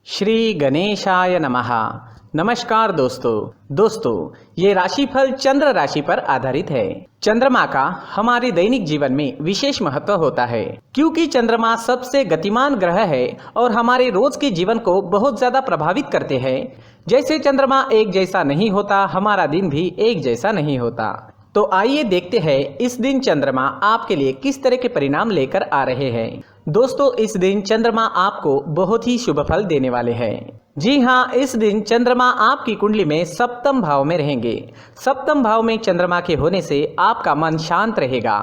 श्री गणेशाय नमः। नमस्कार दोस्तों ये राशिफल चंद्र राशि पर आधारित है। चंद्रमा का हमारे दैनिक जीवन में विशेष महत्व होता है क्योंकि चंद्रमा सबसे गतिमान ग्रह है और हमारे रोज के जीवन को बहुत ज्यादा प्रभावित करते हैं। जैसे चंद्रमा एक जैसा नहीं होता, हमारा दिन भी एक जैसा नहीं होता। तो आइए देखते हैं इस दिन चंद्रमा आपके लिए किस तरह के परिणाम लेकर आ रहे हैं। दोस्तों, इस दिन चंद्रमा आपको बहुत ही शुभ फल देने वाले हैं। जी हाँ, इस दिन चंद्रमा आपकी कुंडली में सप्तम भाव में रहेंगे। सप्तम भाव में चंद्रमा के होने से आपका मन शांत रहेगा,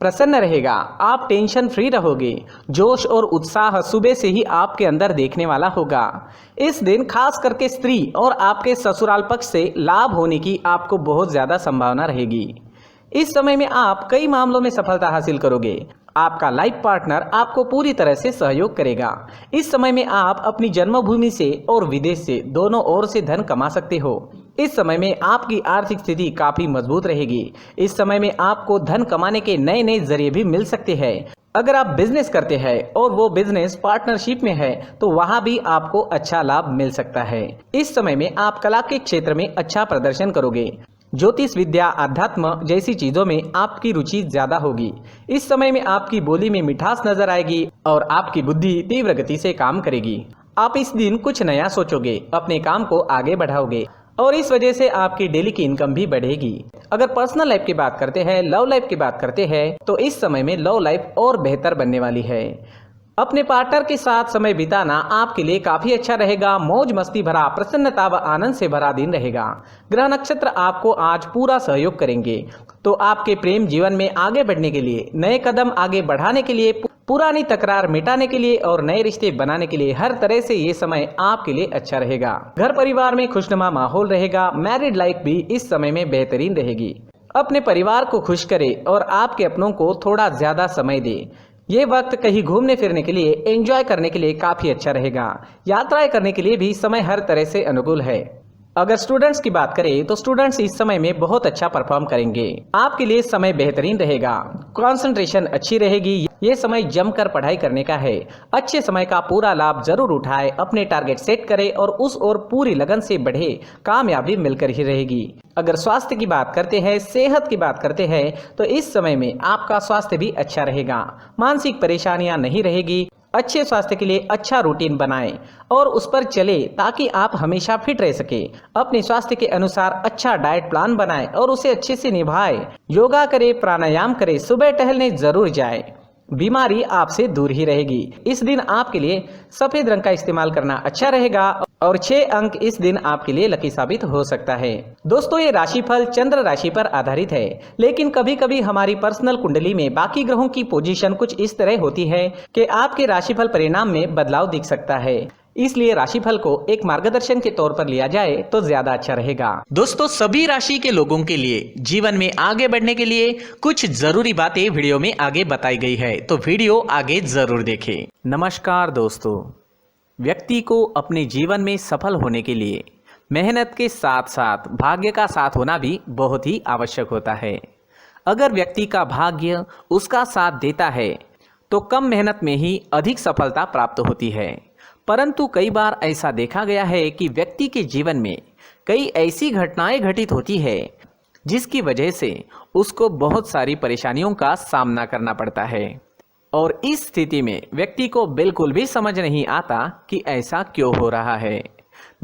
प्रसन्न रहेगा, आप टेंशन फ्री रहोगे। जोश और उत्साह सुबह से ही आपके अंदर देखने वाला होगा। इस दिन खास करके स्त्री और आपके ससुराल पक्ष से लाभ होने की आपको बहुत ज्यादा संभावना रहेगी। इस समय में आप कई मामलों में सफलता हासिल करोगे। आपका लाइफ पार्टनर आपको पूरी तरह से सहयोग करेगा। इस समय में आप अपनी जन्मभूमि से और विदेश से दोनों ओर से धन कमा सकते हो। इस समय में आपकी आर्थिक स्थिति काफी मजबूत रहेगी। इस समय में आपको धन कमाने के नए नए जरिए भी मिल सकते हैं। अगर आप बिजनेस करते हैं और वो बिजनेस पार्टनरशिप में है तो वहां भी आपको अच्छा लाभ मिल सकता है। इस समय में आप कला के क्षेत्र में अच्छा प्रदर्शन करोगे। ज्योतिष विद्या, अध्यात्म जैसी चीजों में आपकी रुचि ज्यादा होगी। इस समय में आपकी बोली में मिठास नजर आएगी और आपकी बुद्धि तीव्र गति से काम करेगी। आप इस दिन कुछ नया सोचोगे, अपने काम को आगे बढ़ाओगे और इस वजह से आपकी डेली की इनकम भी बढ़ेगी। अगर पर्सनल लाइफ की बात करते हैं, लव लाइफ की बात करते हैं तो इस समय में लव लाइफ और बेहतर बनने वाली है। अपने पार्टनर के साथ समय बिताना आपके लिए काफी अच्छा रहेगा। मौज मस्ती भरा, प्रसन्नता व आनंद से भरा दिन रहेगा। ग्रह नक्षत्र आपको आज पूरा सहयोग करेंगे। तो आपके प्रेम जीवन में आगे बढ़ने के लिए, नए कदम आगे बढ़ाने के लिए, पुरानी तकरार मिटाने के लिए और नए रिश्ते बनाने के लिए हर तरह से ये समय आपके लिए अच्छा रहेगा। घर परिवार में खुशनुमा माहौल रहेगा। मैरिड लाइफ भी इस समय में बेहतरीन रहेगी। अपने परिवार को खुश करे और आपके अपनों को थोड़ा ज्यादा समय दे। ये वक्त कहीं घूमने फिरने के लिए, एंजॉय करने के लिए काफी अच्छा रहेगा। यात्राएं करने के लिए भी समय हर तरह से अनुकूल है। अगर स्टूडेंट्स की बात करें तो स्टूडेंट्स इस समय में बहुत अच्छा परफॉर्म करेंगे। आपके लिए समय बेहतरीन रहेगा। कंसंट्रेशन अच्छी रहेगी। ये समय जमकर पढ़ाई करने का है। अच्छे समय का पूरा लाभ जरूर उठाए, अपने टारगेट सेट करें और उस ओर पूरी लगन से बढ़े। कामयाबी मिलकर ही रहेगी। अगर स्वास्थ्य की बात करते हैं, सेहत की बात करते हैं तो इस समय में आपका स्वास्थ्य भी अच्छा रहेगा। मानसिक परेशानियां नहीं रहेगी। अच्छे स्वास्थ्य के लिए अच्छा रूटीन बनाएं और उस पर चले ताकि आप हमेशा फिट रह सके। अपने स्वास्थ्य के अनुसार अच्छा डाइट प्लान बनाएं और उसे अच्छे से निभाएं। योगा करें, प्राणायाम करें, सुबह टहलने जरूर जाएं। बीमारी आपसे दूर ही रहेगी। इस दिन आपके लिए सफेद रंग का इस्तेमाल करना अच्छा रहेगा और 6 अंक इस दिन आपके लिए लकी साबित हो सकता है। दोस्तों, ये राशिफल चंद्र राशि पर आधारित है, लेकिन कभी कभी हमारी पर्सनल कुंडली में बाकी ग्रहों की पोजीशन कुछ इस तरह होती है कि आपके राशिफल परिणाम में बदलाव दिख सकता है। इसलिए राशिफल को एक मार्गदर्शन के तौर पर लिया जाए तो ज्यादा अच्छा रहेगा। दोस्तों, सभी राशि के लोगों के लिए जीवन में आगे बढ़ने के लिए कुछ जरूरी बातें वीडियो में आगे बताई गई है, तो वीडियो आगे जरूर देखें। नमस्कार दोस्तों, व्यक्ति को अपने जीवन में सफल होने के लिए मेहनत के साथ साथ भाग्य का साथ होना भी बहुत ही आवश्यक होता है। अगर व्यक्ति का भाग्य उसका साथ देता है तो कम मेहनत में ही अधिक सफलता प्राप्त होती है। परंतु कई बार ऐसा देखा गया है कि व्यक्ति के जीवन में कई ऐसी घटनाएं घटित होती है जिसकी वजह से उसको बहुत सारी परेशानियों का सामना करना पड़ता है और इस स्थिति में व्यक्ति को बिल्कुल भी समझ नहीं आता कि ऐसा क्यों हो रहा है।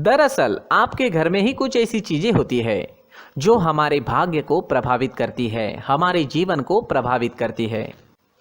दरअसल आपके घर में ही कुछ ऐसी चीजें होती है जो हमारे भाग्य को प्रभावित करती है, हमारे जीवन को प्रभावित करती है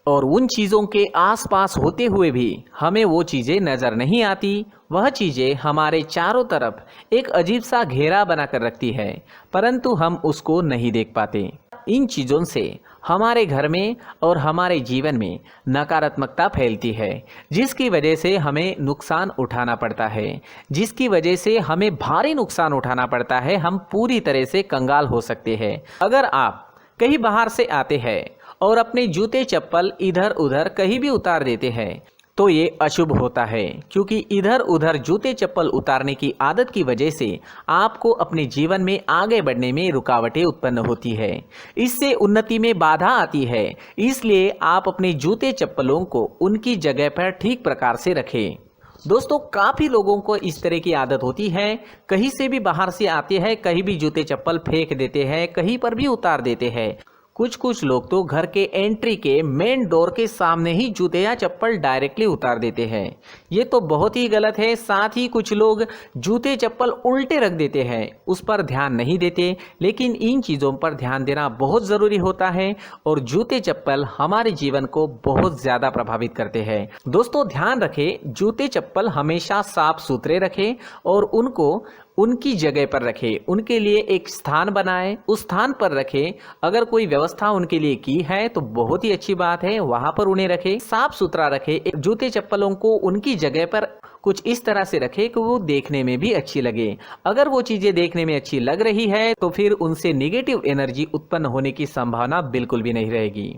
और उन चीज़ों के आसपास होते हुए भी हमें वो चीज़ें नज़र नहीं आती। वह चीज़ें हमारे चारों तरफ एक अजीब सा घेरा बनाकर रखती है, परंतु हम उसको नहीं देख पाते। इन चीज़ों से हमारे घर में और हमारे जीवन में नकारात्मकता फैलती है, जिसकी वजह से हमें नुकसान उठाना पड़ता है, जिसकी वजह से हमें भारी नुकसान उठाना पड़ता है। हम पूरी तरह से कंगाल हो सकते हैं। अगर आप कहीं बाहर से आते हैं और अपने जूते चप्पल इधर उधर कहीं भी उतार देते हैं तो ये अशुभ होता है, क्योंकि इधर उधर जूते चप्पल उतारने की आदत की वजह से आपको अपने जीवन में आगे बढ़ने में रुकावटें उत्पन्न होती है। इससे उन्नति में बाधा आती है। इसलिए आप अपने जूते चप्पलों को उनकी जगह पर ठीक प्रकार से रखें। दोस्तों काफी लोगों को इस तरह की आदत होती है, कहीं से भी बाहर से आते हैं, कहीं भी जूते चप्पल फेंक देते हैं, कहीं पर भी उतार देते हैं। कुछ कुछ लोग तो घर के एंट्री के मेन डोर के सामने ही जूते या चप्पल डायरेक्टली उतार देते हैं। ये तो बहुत ही गलत है। साथ ही कुछ लोग जूते चप्पल उल्टे रख देते हैं, उस पर ध्यान नहीं देते। लेकिन इन चीज़ों पर ध्यान देना बहुत ज़रूरी होता है और जूते चप्पल हमारे जीवन को बहुत ज़्यादा प्रभावित करते हैं। दोस्तों ध्यान रखें, जूते चप्पल हमेशा साफ सुथरे रखें और उनको उनकी जगह पर रखें। उनके लिए एक स्थान बनाएं, उस स्थान पर रखें। अगर कोई व्यवस्था उनके लिए की है तो बहुत ही अच्छी बात है, वहां पर उन्हें रखें, साफ सुथरा रखें। जूते चप्पलों को उनकी जगह पर कुछ इस तरह से रखें कि वो देखने में भी अच्छी लगे। अगर वो चीजें देखने में अच्छी लग रही है तो फिर उनसे निगेटिव एनर्जी उत्पन्न होने की संभावना बिल्कुल भी नहीं रहेगी।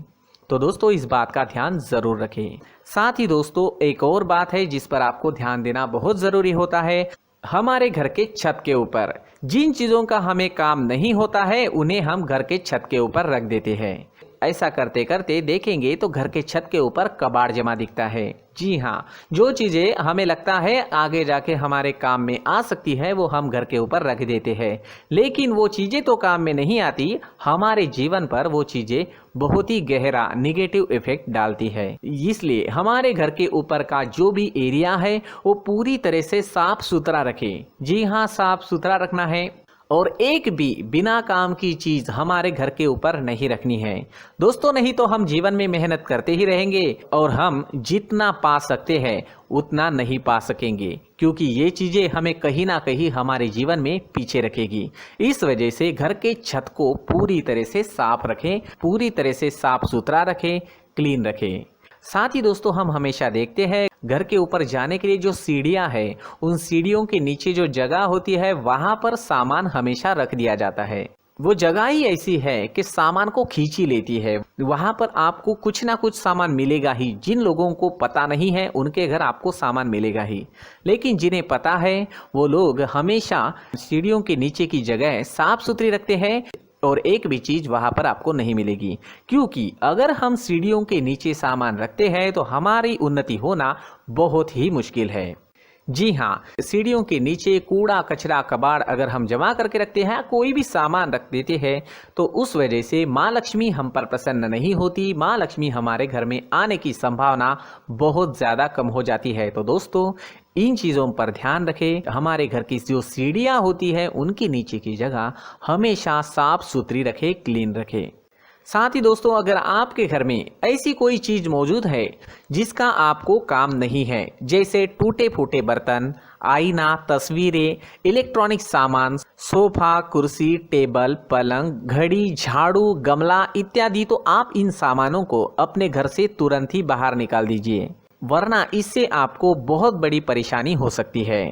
तो दोस्तों इस बात का ध्यान जरूर रखें। साथ ही दोस्तों एक और बात है जिस पर आपको ध्यान देना बहुत जरूरी होता है। हमारे घर के छत के ऊपर जिन चीज़ों का हमें काम नहीं होता है उन्हें हम घर के छत के ऊपर रख देते हैं। ऐसा करते करते देखेंगे तो घर के छत के ऊपर कबाड़ जमा दिखता है। जी हाँ, जो चीज़ें हमें लगता है आगे जाके हमारे काम में आ सकती है वो हम घर के ऊपर रख देते हैं, लेकिन वो चीज़ें तो काम में नहीं आती, हमारे जीवन पर वो चीज़ें बहुत ही गहरा निगेटिव इफेक्ट डालती है। इसलिए हमारे घर के ऊपर का जो भी एरिया है वो पूरी तरह से साफ सुथरा रखें। जी हाँ, साफ सुथरा रखना है और एक भी बिना काम की चीज हमारे घर के ऊपर नहीं रखनी है। दोस्तों नहीं तो हम जीवन में मेहनत करते ही रहेंगे और हम जितना पा सकते हैं उतना नहीं पा सकेंगे, क्योंकि ये चीजें हमें कहीं ना कहीं हमारे जीवन में पीछे रखेगी। इस वजह से घर के छत को पूरी तरह से साफ रखें, पूरी तरह से साफ सुथरा रखें, क्लीन रखें। साथ ही दोस्तों हम हमेशा देखते हैं घर के ऊपर जाने के लिए जो सीढ़ियां हैं, उन सीढ़ियों के नीचे जो जगह होती है वहां पर सामान हमेशा रख दिया जाता है। वो जगह ही ऐसी है कि सामान को खींची लेती है। वहां पर आपको कुछ ना कुछ सामान मिलेगा ही। जिन लोगों को पता नहीं है उनके घर आपको सामान मिलेगा ही, लेकिन जिन्हें पता है वो लोग हमेशा सीढ़ियों के नीचे की जगह साफ सुथरी रखते हैं और एक भी चीज वहां पर आपको नहीं मिलेगी। क्योंकि अगर हम सीढ़ियों के नीचे सामान रखते हैं तो हमारी उन्नति होना बहुत ही मुश्किल है। जी हाँ, सीढ़ियों के नीचे कूड़ा कचरा कबाड़ अगर हम जमा करके रखते हैं, कोई भी सामान रख देते हैं, तो उस वजह से माँ लक्ष्मी हम पर प्रसन्न नहीं होती। माँ लक्ष्मी हमारे घर में आने की संभावना बहुत ज़्यादा कम हो जाती है। तो दोस्तों इन चीज़ों पर ध्यान रखें। हमारे घर की जो सीढ़ियाँ होती है उनकी नीचे की जगह हमेशा साफ सुथरी रखें, क्लीन रखें। साथ ही दोस्तों अगर आपके घर में ऐसी कोई चीज मौजूद है जिसका आपको काम नहीं है, जैसे टूटे फूटे बर्तन, आईना, तस्वीरें, इलेक्ट्रॉनिक सामान, सोफा, कुर्सी, टेबल, पलंग, घड़ी, झाड़ू, गमला इत्यादि, तो आप इन सामानों को अपने घर से तुरंत ही बाहर निकाल दीजिए, वरना इससे आपको बहुत बड़ी परेशानी हो सकती है।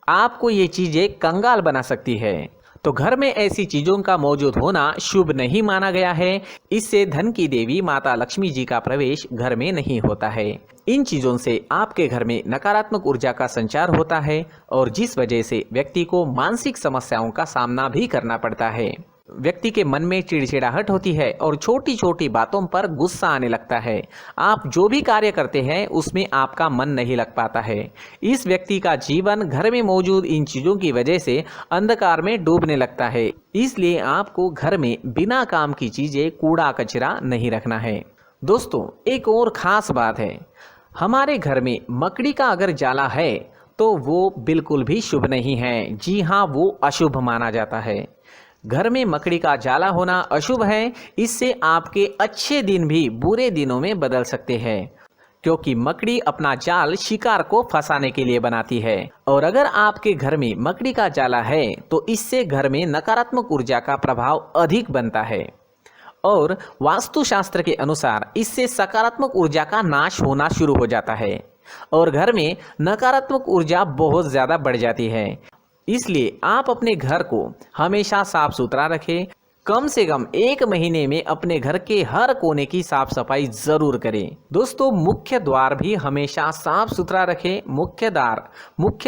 आपको ये चीजें कंगाल बना सकती है। तो घर में ऐसी चीजों का मौजूद होना शुभ नहीं माना गया है। इससे धन की देवी माता लक्ष्मी जी का प्रवेश घर में नहीं होता है। इन चीजों से आपके घर में नकारात्मक ऊर्जा का संचार होता है और जिस वजह से व्यक्ति को मानसिक समस्याओं का सामना भी करना पड़ता है। व्यक्ति के मन में चिड़चिड़ाहट होती है और छोटी छोटी बातों पर गुस्सा आने लगता है। आप जो भी कार्य करते हैं उसमें आपका मन नहीं लग पाता है। इस व्यक्ति का जीवन घर में मौजूद इन चीज़ों की वजह से अंधकार में डूबने लगता है। इसलिए आपको घर में बिना काम की चीज़ें, कूड़ा कचरा नहीं रखना है। दोस्तों एक और ख़ास बात है, हमारे घर में मकड़ी का अगर जाला है तो वो बिल्कुल भी शुभ नहीं है। जी हाँ, वो अशुभ माना जाता है। घर में मकड़ी का जाला होना अशुभ है। इससे आपके अच्छे दिन भी बुरे दिनों में बदल सकते हैं, क्योंकि मकड़ी अपना जाल शिकार को फंसाने के लिए बनाती है। और अगर आपके घर में मकड़ी का जाला है तो इससे घर में नकारात्मक ऊर्जा का प्रभाव अधिक बनता है और वास्तुशास्त्र के अनुसार इससे सकारात्मक ऊर्जा का नाश होना शुरू हो जाता है और घर में नकारात्मक ऊर्जा बहुत ज़्यादा बढ़ जाती है। इसलिए आप अपने घर को हमेशा साफ सुथरा रखें। कम से कम 1 महीने में अपने घर के हर कोने की साफ सफाई जरूर करें। दोस्तों मुख्य द्वार भी हमेशा साफ सुथरा रखें। मुख्य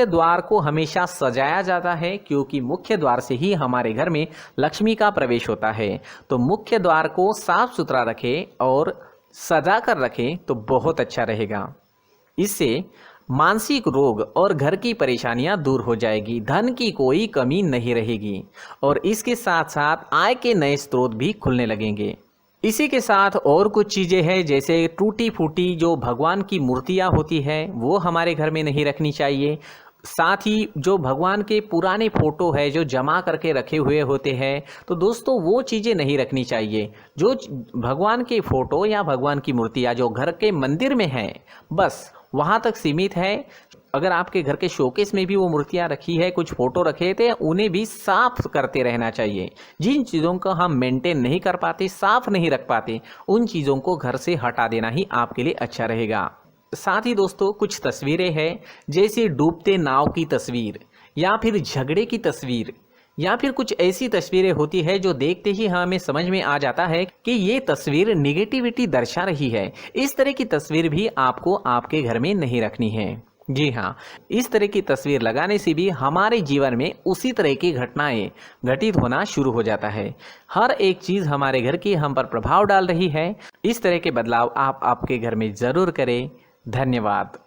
द्वार को हमेशा सजाया जाता है, क्योंकि मुख्य द्वार से ही हमारे घर में लक्ष्मी का प्रवेश होता है। तो मुख्य द्वार को साफ सुथरा रखें और सजा कर रखें तो बहुत अच्छा रहेगा। इससे मानसिक रोग और घर की परेशानियां दूर हो जाएगी, धन की कोई कमी नहीं रहेगी और इसके साथ साथ आय के नए स्रोत भी खुलने लगेंगे। इसी के साथ और कुछ चीज़ें हैं, जैसे टूटी फूटी जो भगवान की मूर्तियां होती है वो हमारे घर में नहीं रखनी चाहिए। साथ ही जो भगवान के पुराने फोटो है जो जमा करके रखे हुए होते हैं, तो दोस्तों वो चीज़ें नहीं रखनी चाहिए। जो भगवान के फोटो या भगवान की मूर्तियाँ जो घर के मंदिर में हैं, बस वहाँ तक सीमित है। अगर आपके घर के शोकेस में भी वो मूर्तियाँ रखी है, कुछ फोटो रखे थे, उन्हें भी साफ करते रहना चाहिए। जिन चीज़ों को हम मेंटेन नहीं कर पाते, साफ नहीं रख पाते, उन चीज़ों को घर से हटा देना ही आपके लिए अच्छा रहेगा। साथ ही दोस्तों कुछ तस्वीरें हैं, जैसे डूबते नाव की तस्वीर या फिर झगड़े की तस्वीर या फिर कुछ ऐसी तस्वीरें होती है जो देखते ही हमें समझ में आ जाता है कि ये तस्वीर निगेटिविटी दर्शा रही है। इस तरह की तस्वीर भी आपको आपके घर में नहीं रखनी है। जी हाँ, इस तरह की तस्वीर लगाने से भी हमारे जीवन में उसी तरह की घटनाएं घटित होना शुरू हो जाता है। हर एक चीज़ हमारे घर की हम पर प्रभाव डाल रही है। इस तरह के बदलाव आप आपके घर में ज़रूर करें। धन्यवाद।